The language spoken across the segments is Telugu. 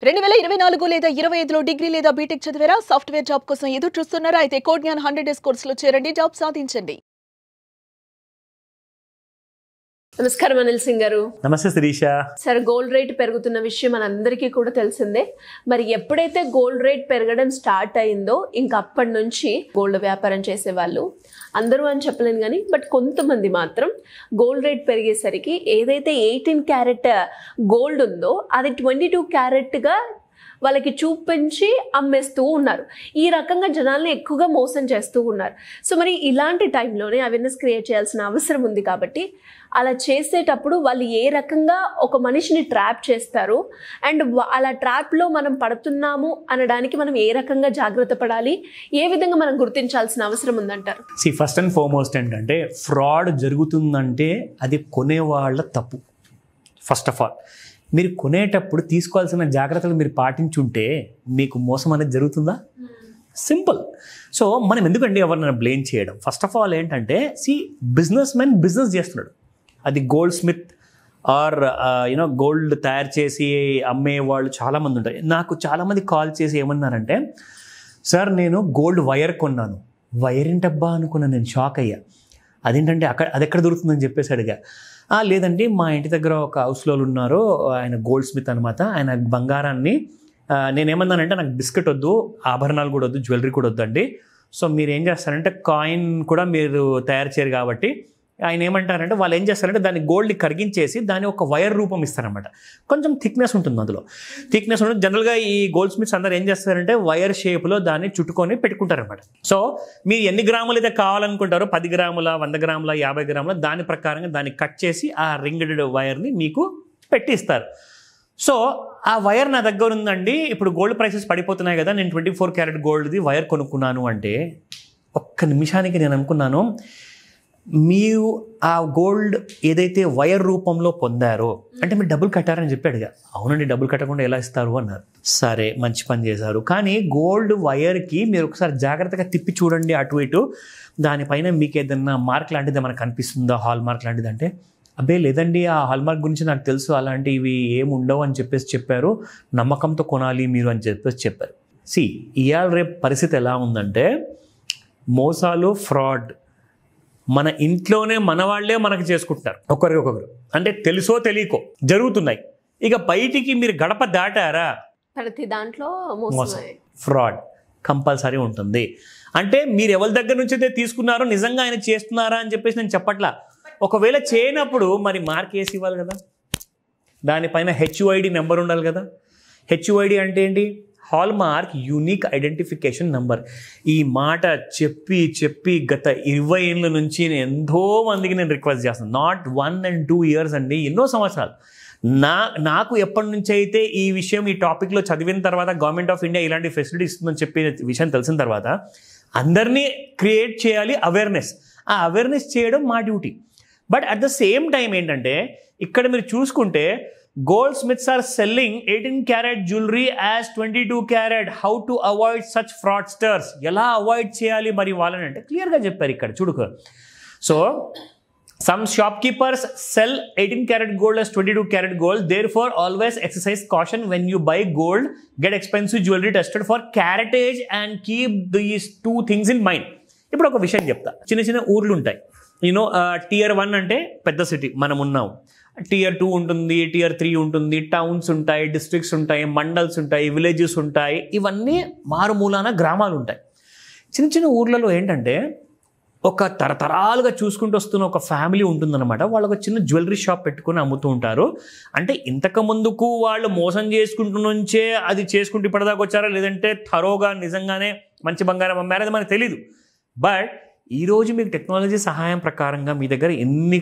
2024 లేదా 25లో డిగ్రీ లేదా బీటెక్ చదివారా? సాఫ్ట్వేర్ జాబ్ కోసం ఎదురు చూస్తున్నారా? అయితే కోడ్ జ్ఞాన్ 100 డేస్ కోర్సులో చేరండి, జాబ్ సాధించండి. నమస్కారం అనిల్ సింగ్ గారు. నమస్తే శిరీష. సరే, గోల్డ్ రేట్ పెరుగుతున్న విషయం మనందరికీ కూడా తెలిసిందే. మరి ఎప్పుడైతే గోల్డ్ రేట్ పెరగడం స్టార్ట్ అయిందో ఇంకా అప్పటి నుంచి గోల్డ్ వ్యాపారం చేసేవాళ్ళు అందరూ అని చెప్పలేను కానీ బట్ కొంతమంది మాత్రం గోల్డ్ రేట్ పెరిగేసరికి ఏదైతే 18 క్యారెట్ గోల్డ్ ఉందో అది 22 క్యారెట్గా వాళ్ళకి చూపించి అమ్మేస్తూ ఉన్నారు. ఈ రకంగా జనాల్ని ఎక్కువగా మోసం చేస్తూ ఉన్నారు. సో మరి ఇలాంటి టైంలోనే అవేర్నెస్ క్రియేట్ చేయాల్సిన అవసరం ఉంది. కాబట్టి అలా చేసేటప్పుడు వాళ్ళు ఏ రకంగా ఒక మనిషిని ట్రాప్ చేస్తారు అండ్ అలా ట్రాప్లో మనం పడుతున్నాము అనడానికి మనం ఏ రకంగా జాగ్రత్త పడాలి, ఏ విధంగా మనం గుర్తించాల్సిన అవసరం ఉందంటారు? ఫస్ట్ అండ్ ఫార్మోస్ట్ ఏంటంటే ఫ్రాడ్ జరుగుతుందంటే అది కొనేవాళ్ళ తప్పు. ఫస్ట్ ఆఫ్ ఆల్ మీరు కొనేటప్పుడు తీసుకోవాల్సిన జాగ్రత్తలు మీరు పాటించుంటే మీకు మోసం అనేది జరుగుతుందా? సింపుల్. సో మనం ఎందుకండి ఎవరినైనా బ్లేమ్ చేయడం? ఫస్ట్ ఆఫ్ ఆల్ ఏంటంటే బిజినెస్ మ్యాన్ బిజినెస్ చేస్తున్నాడు. అది గోల్డ్ స్మిత్ ఆర్ గోల్డ్ తయారు చేసి అమ్మే వాళ్ళు చాలామంది ఉంటారు. నాకు చాలామంది కాల్ చేసి ఏమన్నారంటే, సార్ నేను గోల్డ్ వైర్ కొన్నాను. వైర్ ఏంటబ్బా అనుకున్నాను, నేను షాక్ అయ్యా. అదేంటంటే అది ఎక్కడ దొరుకుతుందని చెప్పేసి అడిగా. లేదండి మా ఇంటి దగ్గర ఒక హౌస్లో ఉన్నారు, ఆయన గోల్డ్ స్మిత్ అనమాట. ఆయన బంగారాన్ని నేనేమన్నానంటే నాకు బిస్కెట్ వద్దు, ఆభరణాలు కూడా వద్దు, జ్యువెలరీ కూడా వద్దండి. సో మీరు ఏం చేస్తారంటే కాయిన్ కూడా మీరు తయారు చేయరు కాబట్టి ఆయన ఏమంటారంటే వాళ్ళు ఏం చేస్తారంటే దాన్ని గోల్డ్ని కరిగించేసి దాన్ని ఒక వైర్ రూపం ఇస్తారనమాట. కొంచెం థిక్నెస్ ఉంటుంది, అందులో థిక్నెస్ ఉంటుంది. జనరల్గా ఈ గోల్డ్ స్మిత్స్ అందరూ ఏం చేస్తారంటే వైర్ షేప్లో దాన్ని చుట్టుకొని పెట్టుకుంటారనమాట. సో మీరు ఎన్ని గ్రాములు అయితే కావాలనుకుంటారో 10 గ్రాముల, 100 గ్రాముల, 50 గ్రాముల, దాని ప్రకారంగా దాన్ని కట్ చేసి ఆ రింగ్డ్ వైర్ని మీకు పెట్టిస్తారు. సో ఆ వైర్ నా దగ్గర ఉందండి, ఇప్పుడు గోల్డ్ ప్రైసెస్ పడిపోతున్నాయి కదా, నేను 24 క్యారెట్ గోల్డ్ది వైర్ కొనుక్కున్నాను అంటే ఒక్క నిమిషానికి నేను అనుకున్నాను, మీరు ఆ గోల్డ్ ఏదైతే వైర్ రూపంలో పొందారో అంటే మీరు డబ్బులు కట్టారని చెప్పి అడిగా. అవునండి, డబ్బులు కట్టకుండా ఎలా ఇస్తారు అన్నారు. సరే మంచి పని చేశారు, కానీ గోల్డ్ వైర్కి మీరు ఒకసారి జాగ్రత్తగా తిప్పి చూడండి అటు ఇటు, దానిపైన మీకు ఏదన్నా మార్క్ లాంటిది మనకు కనిపిస్తుందా, హాల్ మార్క్ లాంటిది అంటే, అబ్బే లేదండి ఆ హాల్ మార్క్ గురించి నాకు తెలుసు, అలాంటివి ఏమి ఉండవు అని చెప్పేసి చెప్పారు, నమ్మకంతో కొనాలి మీరు అని చెప్పేసి చెప్పారు. ఇవాళ రేపు పరిస్థితి ఎలా ఉందంటే మోసాలు, ఫ్రాడ్ మన ఇంట్లోనే మన వాళ్ళే మనకు చేసుకుంటున్నారు, ఒకరికొకరు. అంటే తెలుసో తెలియకో జరుగుతున్నాయి. ఇక బయటికి మీరు గడప దాటారా ప్రతి దాంట్లో మోసం, ఫ్రాడ్ కంపల్సరీ ఉంటుంది. అంటే మీరు ఎవరి దగ్గర నుంచి అయితే తీసుకున్నారో నిజంగా ఆయన చేస్తున్నారా అని చెప్పేసి నేను చెప్పట్లా. ఒకవేళ చేయనప్పుడు మరి మార్క్ వేసి ఇవ్వాలి కదా, దానిపైన HUID నెంబర్ ఉండాలి కదా. HUID అంటే ఏంటి? Hall mark unique identification number. ఈ మాట చెప్పి చెప్పి గత 20 ఏళ్ళ నుంచి ఎంతో మందికి నేను రిక్వెస్ట్ చేస్తాను. నాట్ 1 and 2 years అండి, ఎన్నో సంవత్సరాలు. నాకు ఎప్పటి నుంచి అయితే ఈ విషయం ఈ టాపిక్లో చదివిన తర్వాత గవర్నమెంట్ ఆఫ్ ఇండియా ఇలాంటి ఫెసిలిటీ ఇస్తుందని చెప్పి విషయం తెలిసిన తర్వాత అందరినీ క్రియేట్ చేయాలి అవేర్నెస్. ఆ అవేర్నెస్ చేయడం మా duty. But at the same time ఏంటంటే ఇక్కడ మీరు చూసుకుంటే gold smiths are selling 18 carat jewelry as 22 carat. How to avoid such fraudsters? ఎలా అవాయిడ్ చేయాలి మరి వాళ్ళని అంటే క్లియర్గా చెప్పారు ఇక్కడ చూడుకో. So some shopkeepers sell 18 carat gold as 22 carat gold. Therefore always exercise caution when you buy gold. Get expensive jewelry tested for caratage and keep these 2 things in mind. ఇప్పుడు ఒక విషయం చెప్తా. చిన్న చిన్న ఊర్లు ఉంటాయి, Tier 1 అంటే పెద్ద సిటీ మనం ఉన్నాం, Tier 2 ఉంటుంది, Tier 3 ఉంటుంది, టౌన్స్ ఉంటాయి, డిస్ట్రిక్ట్స్ ఉంటాయి, మండల్స్ ఉంటాయి, విలేజెస్ ఉంటాయి, ఇవన్నీ మారుమూలాన గ్రామాలు ఉంటాయి. చిన్న చిన్న ఊర్లలో ఏంటంటే ఒక తరతరాలుగా చూసుకుంటూ వస్తున్న ఒక ఫ్యామిలీ ఉంటుందన్నమాట. వాళ్ళు ఒక చిన్న జ్యువెలరీ షాప్ పెట్టుకుని అమ్ముతూ ఉంటారు. అంటే ఇంతకు ముందుకు వాళ్ళు మోసం చేసుకుంటూ నుంచే అది చేసుకుంటూ ఇప్పటిదాకా వచ్చారా, లేదంటే థరోగా నిజంగానే మంచి బంగారం అమ్మారా, అది మనకు తెలీదు. బట్ ఈరోజు మీకు టెక్నాలజీ సహాయం ప్రకారంగా మీ దగ్గర ఎన్ని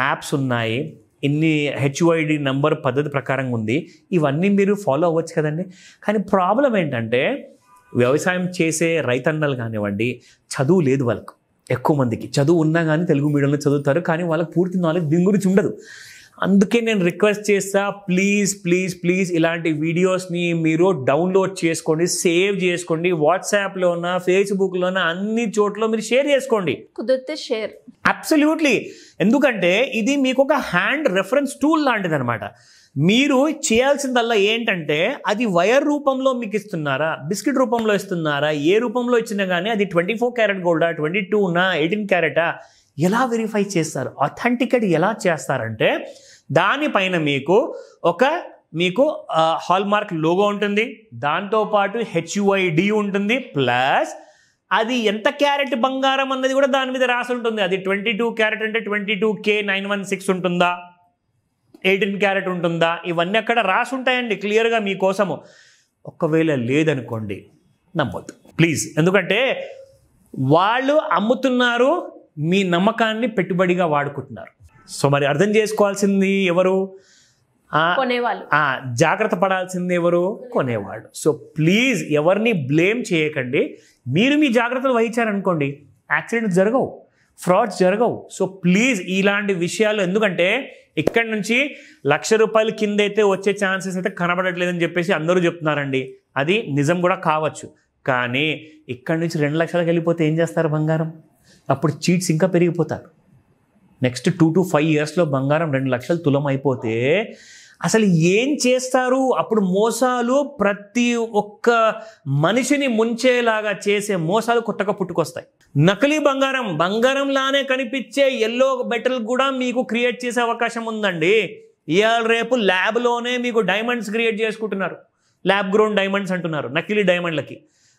యాప్స్ ఉన్నాయి, ఎన్ని HUID నంబర్ పద్ధతి ప్రకారంగా ఉంది, ఇవన్నీ మీరు ఫాలో అవ్వచ్చు కదండి. కానీ ప్రాబ్లం ఏంటంటే వ్యవసాయం చేసే రైతన్నలు కానివ్వండి, చదువు లేదు వాళ్ళకు. ఎక్కువ మందికి చదువు ఉన్నా కానీ తెలుగు మీడియంలో చదువుతారు, కానీ వాళ్ళకి పూర్తి నాలెడ్జ్ దీని గురించి ఉండదు. అందుకే నేను రిక్వెస్ట్ చేస్తా, ప్లీజ్ ప్లీజ్ ప్లీజ్ ఇలాంటి వీడియోస్ని మీరు డౌన్లోడ్ చేసుకోండి, సేవ్ చేసుకోండి, వాట్సాప్లోనా, ఫేస్బుక్లోనా, అన్ని చోట్ల మీరు షేర్ చేసుకోండి, కుదిరితే షేర్. అబ్సల్యూట్లీ. ఎందుకంటే ఇది మీకు ఒక హ్యాండ్ రెఫరెన్స్ టూల్ లాంటిది అనమాట. మీరు చేయాల్సిందల్లా ఏంటంటే అది వైర్ రూపంలో మీకు ఇస్తున్నారా, బిస్కెట్ రూపంలో ఇస్తున్నారా, ఏ రూపంలో ఇచ్చినా కానీ అది 24 క్యారెట్ గోల్డా, 22నా, 18 క్యారెటా ఎలా వెరిఫై చేస్తారు, అథెంటికేట్ ఎలా చేస్తారంటే దానిపైన మీకు హాల్మార్క్ లోగో ఉంటుంది, దాంతోపాటు HUID ఉంటుంది, ప్లస్ అది ఎంత క్యారెట్ బంగారం అన్నది కూడా దాని మీద రాసి ఉంటుంది. అది 22 క్యారెట్ అంటే 22K916 ఉంటుందా, 18 క్యారెట్ ఉంటుందా, ఇవన్నీ అక్కడ రాసి ఉంటాయండి క్లియర్గా మీకోసము. ఒకవేళ లేదనుకోండి నమ్మొద్దు ప్లీజ్, ఎందుకంటే వాళ్ళు అమ్ముతున్నారు, మీ నమ్మకాన్ని పెట్టుబడిగా వాడుకుంటున్నారు. సో మరి అర్థం చేసుకోవాల్సింది ఎవరు, కొనేవాళ్ళు. జాగ్రత్త పడాల్సింది ఎవరు, కొనేవాళ్ళు. సో ప్లీజ్ ఎవరిని బ్లేమ్ చేయకండి. మీరు మీ జాగ్రత్తలు వహించారనుకోండి యాక్సిడెంట్స్ జరగవు, ఫ్రాడ్స్ జరగవు. సో ప్లీజ్ ఇలాంటి విషయాలు, ఎందుకంటే ఇక్కడ నుంచి ₹1,00,000 కింద అయితే వచ్చే ఛాన్సెస్ అయితే కనబడట్లేదని చెప్పేసి అందరూ చెప్తున్నారండి. అది నిజం కూడా కావచ్చు, కానీ ఇక్కడ నుంచి 2 లక్షలకు వెళ్ళిపోతే ఏం చేస్తారు బంగారం? అప్పుడు చీట్స్ ఇంకా పెరిగిపోతారు. నెక్స్ట్ 2 to 5 ఇయర్స్లో బంగారం 2 లక్షలు తులం అయిపోతే అసలు ఏం చేస్తారు? అప్పుడు మోసాలు, ప్రతి ఒక్క మనిషిని ముంచేలాగా చేసే మోసాలు కొత్తగా పుట్టుకొస్తాయి. నకిలీ బంగారంలానే కనిపించే ఎల్లో మెటల్ కూడా మీకు క్రియేట్ చేసే అవకాశం ఉందండి. ఇవాళ రేపు ల్యాబ్లోనే మీకు డైమండ్స్ క్రియేట్ చేసుకుంటున్నారు, ల్యాబ్ గ్రోన్ డైమండ్స్ అంటున్నారు నకిలీ డైమండ్లకి.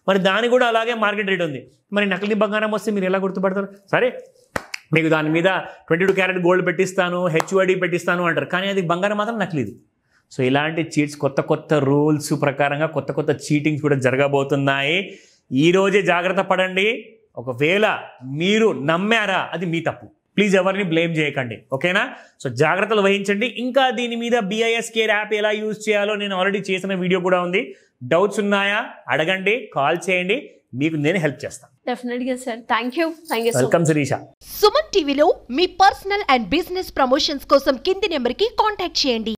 మరి దాని కూడా అలాగే మార్కెట్ రేట్ ఉంది. మరి నకిలీ బంగారం వస్తే మీరు ఎలా గుర్తుపడతారు? సరే మీకు దాని మీద 22 క్యారెట్ గోల్డ్ పెట్టిస్తాను, HUID పెట్టిస్తాను అంటారు, కానీ అది బంగారం మాత్రం నకిలీది. సో ఇలాంటి చీట్స్, కొత్త రూల్స్ ప్రకారంగా కొత్త చీటింగ్స్ కూడా జరగబోతున్నాయి. ఈరోజే జాగ్రత్త పడండి. ఒకవేళ మీరు నమ్మారా అది మీ తప్పు, ప్లీజ్ ఎవరిని బ్లేమ్ చేయకండి, ఓకేనా? సో జాగ్రత్తలు వహించండి. ఇంకా దీని మీద BISK యాప్ ఎలా యూజ్ చేయాలో నేను ఆల్రెడీ చేసిన వీడియో కూడా ఉంది. డౌట్స్ ఉన్నాయా అడగండి, కాల్ చేయండి, మీకు నేను హెల్ప్ చేస్తాను. డెఫినెట్గా sir, thank you. Welcome Shirisha. Suman టీవీలో మీ పర్సనల్ అండ్ బిజినెస్ ప్రమోషన్స్ కోసం కింది నెంబర్కి కాంటాక్ట్ చేయండి.